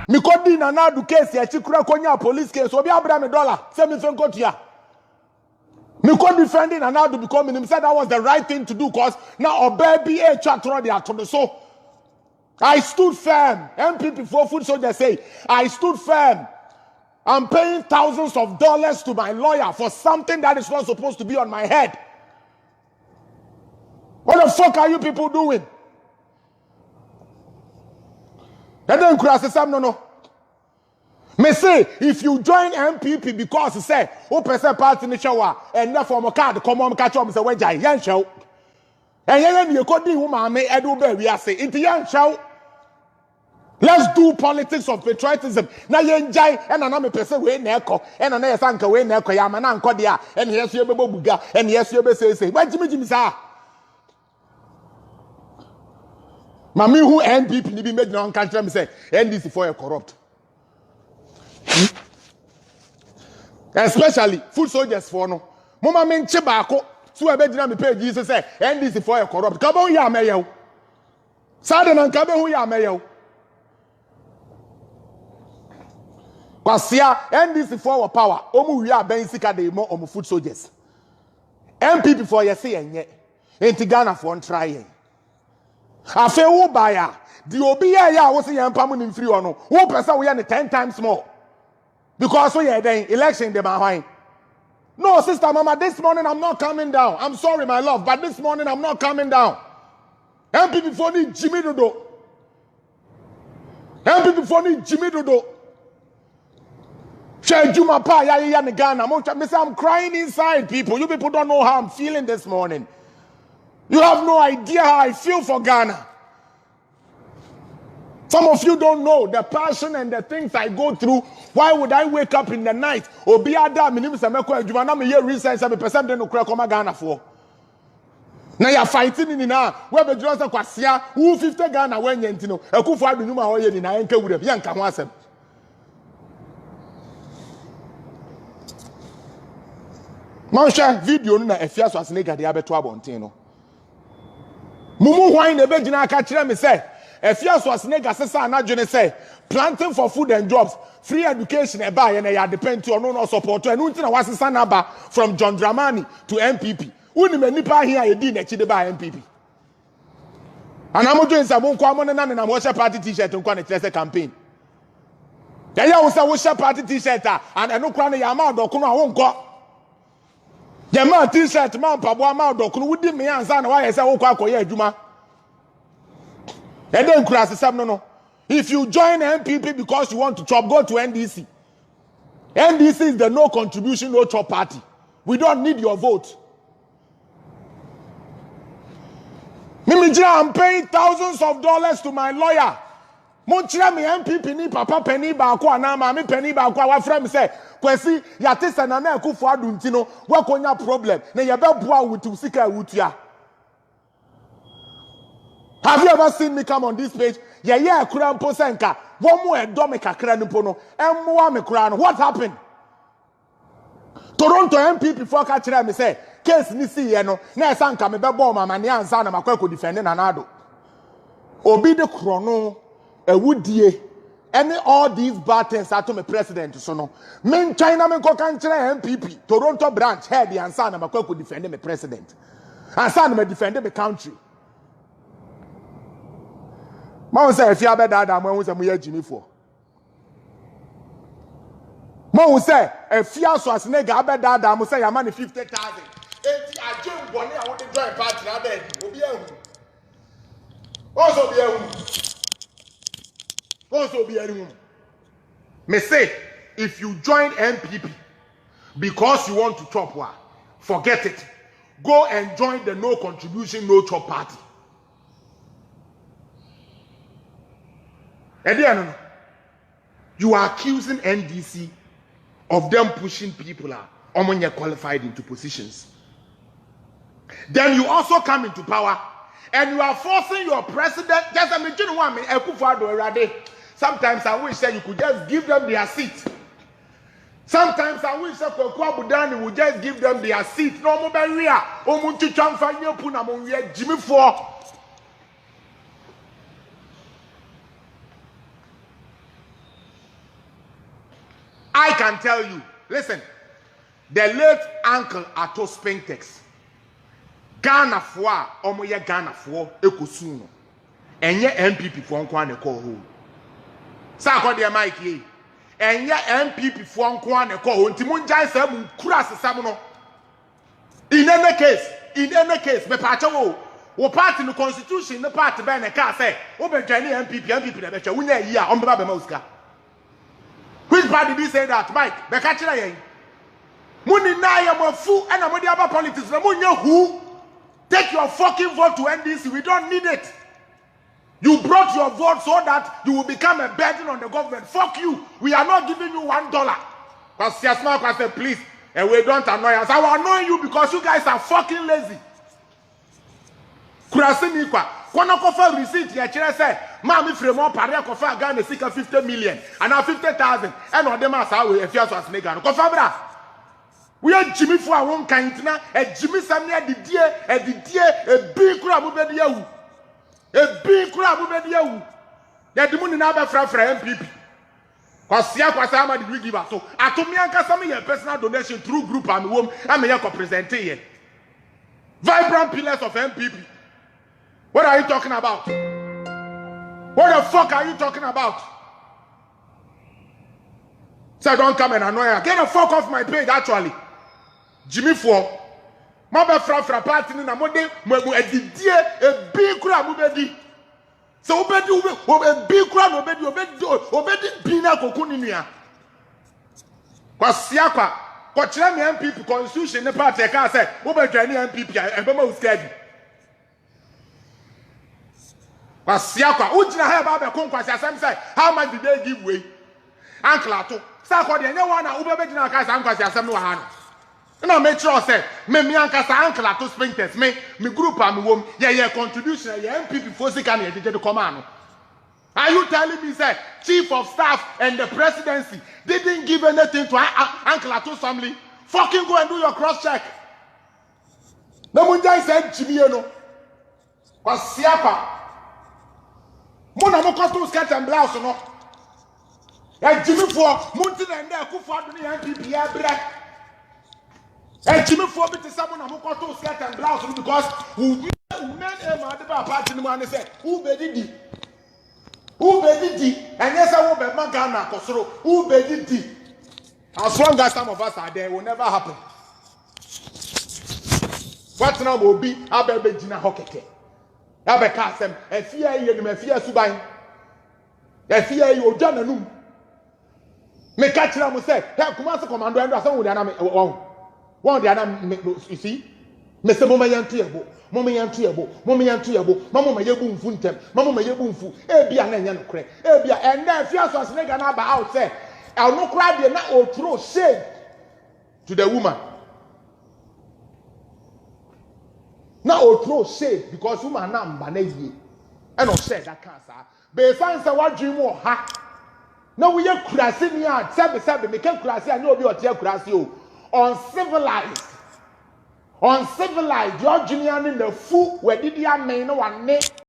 Me kodi na na do case ya chikura konya police case obi abra me dollar say me fen kotua. Me could defending and now to become him said that was the right thing to do cause now a baby a chat through the atom. So I stood firm. NPP for food soldiers say I stood firm. I'm paying thousands of dollars to my lawyer for something that is not supposed to be on my head. What the fuck are you people doing? And then cross the no. Me say, if you join NPP because you say, oh, person party in the shower, and therefore my card come on, catch up, say, when Jai, yan show. And then you could do woman, may I do baby, I say, into yan show. Let's do politics of patriotism. Now you enjoy, and another person way neko, and another sanka way neko, Yamanan Kodia, and yes, you buga, and yes, you say, why Jimmy sir? Mami who NPP be made non country, me say, NDC for a corrupt. Especially food soldiers for no. Mama men chebako. So I bet you me pay Jesus say NDC for a corrupt. Come on ya mayo. Sudden and come on ya mayo. Kwasia NDC for power. Omu we are ben sika de mo omu food soldiers. NPP for ye say enye. Enti Ghana for try. Afe wo baya. The obi ya wo say yampa mu nim free ono. Wo pesa wo ya 10 times more. Because we are then election the behind. No, sister, mama, this morning I'm not coming down. I'm sorry, my love, but this morning I'm not coming down. MPP for me, Jimmy Dodo. MPP for me, Jimmy Dodo. I'm crying inside, people. You people don't know how I'm feeling this morning. You have no idea how I feel for Ghana. Some of you don't know the passion and the things I go through. Why would I wake up in the night? Obiada minimum sameko ejuma me hear research say person dey no kura come Ghana for. Now you are fighting in now. Where be just kwasia who 50 Ghana when yentino. Akufo adunum a oye ni na enka wura bi enka ho asem. Mansha video no na afia so asene gade abeto abonten no. Mumu hwan na be gina aka kire me say if you was nigga say planting for food and jobs, free education and buy and you depend to no support to and was from John Dramani to NPP. Uni me nipa here you did next by NPP. And I'm doing some common and I'm watching party t-shirt and quite campaign. Then you also watch party t-shirt and I no crown yama dokuna won't go. Yama t-shirt man pabwa ma dokunu wudi me ansa na why say wo kwa koye adwuma. And then no. If you join NPP because you want to chop, go to NDC. NDC is the no contribution, no chop party. We don't need your vote. I'm paying thousands of dollars to my lawyer. Monchira me NPP ni papa penny ba kwa na mami penny ba kwa wa frame say kwesi yate sana na akufo aduntino wa konya problem na ye be boa wutu sika wutua. Have you ever seen me come on this page? Yeah, Kurampo Senka. One more domeka kranupono. What happened? Toronto MPP for catching me say, case nisi yeno, na sanka me bebo mama ni ansana makweko defending anado. Obi de chrono, a woodie, any all these bad things are to me president so no. Min China men ko kanchire MPP, Toronto branch head the ansana makweko defending me president. Ansana me defending me country. Mama say if you have that when we say we Jimmy for. Mama say if you so as nigga have that I say your money 50,000. Enti ajum boni I want to join party na bed. Obi ehun. Also be ehun. Also be ehun. Me say if you join NPP because you want to chop wa, forget it. Go and join the no contribution no chop party. And then you are accusing NDC of them pushing people out when you're qualified into positions. Then you also come into power and you are forcing your president. Just a minute, sometimes I wish that you could just give them their seat. Sometimes I wish that Budani would just give them their seat. No more barrier. Jimmy for. I can tell you, listen, the late Uncle Ato Spintex, Ghana for Omoye Ghana for Ekosuno, and ye NPP for Nkwane call home. Sako de Mike, and ye NPP for Nkwane call home. Timunjai Samu Kras Samuno. In any case, me pacho wo party no constitution no party be na ka say wo be join NPP na be che wo nya yi a on be ba mauska. Which party did say that, Mike? Be ka kire yen. Muni na ya mafu and mo di aba politics na mo nya who. Take your fucking vote to NDC. We don't need it. You brought your vote so that you will become a burden on the government. Fuck you. We are not giving you $1. Because Siasma said, please, and we don't annoy us. I will annoy you because you guys are fucking lazy. Kurasini kwa. Kwana kofa receipt ya chile say, mami fremo paria kofa Ghana sika 50 million. And now 50,000. And on them as I will if you are Swasnega. Kofa bra. We are Jimmy for one kind now, a Jimmy Samia the dear, a big crab over the yahoo. A big crab over the yahoo. That the money now for NPP. Because Siakwasama did we give us so. Atomianka Sami a personal donation through group and home, I'm a representing here. Vibrant pillars of NPP. What are you talking about? What the fuck are you talking about? So don't come and annoy her. Get the fuck off my page, actually. Jimmy for my fra party na mode edidie e big crowd mobedi so obedi big crowd obedi bina kokuni nua kwasia kwa kire me NPP constitution ne party ka say obedwani NPP e be ma uskadi kwasia kwa ujina ha ba be konkwasi asem say how much did they give way Uncle Ato sa ko de nya na obedina ka say kwasi asem no ha no. No, make sure say me ankasa Uncle Ato Spintex me group am wom ye contribution ye NPP for sika na ye dey come am. Are you telling me say chief of staff and the presidency didn't give anything to Uncle Ato's family? Fucking go and do your cross check. No munjai said Jimmy no. Kwasiapa. Mona mo costume skirt and blouse no. Ya Jimmy for munti na ndé Akufo Addo ni NPP ya bre. And Jimmy for me to someone who got to skirt and blouse because who made a man about party and say, who bedidi? Who bedidi? And yes, I will be Magana Kosoro. Who bedidi? As long as some of us are there, it will never happen. What now will be Abe Jina Hokeke? Abe Kasem, and fear you, and fear Subai. And fear you, Jananum. Me catch them will say, hey, Kumasa Commander, and some would have one the other, you see, Mr. Momayantiabo, Mamma Yabum Funtem, Mamma Yabum Fu, Ebia and Craig, Ebia, and then Fias was nigga number out say, I'll not cry the not or throw shade to the woman. Now or throw shade because woman number Banegi and not said that cancer. Besides, what dream or ha? Now we are crashing yard, Sabby, make a crash, I know you are crash you. Uncivilized, your junior in the fool where did you mean no one name?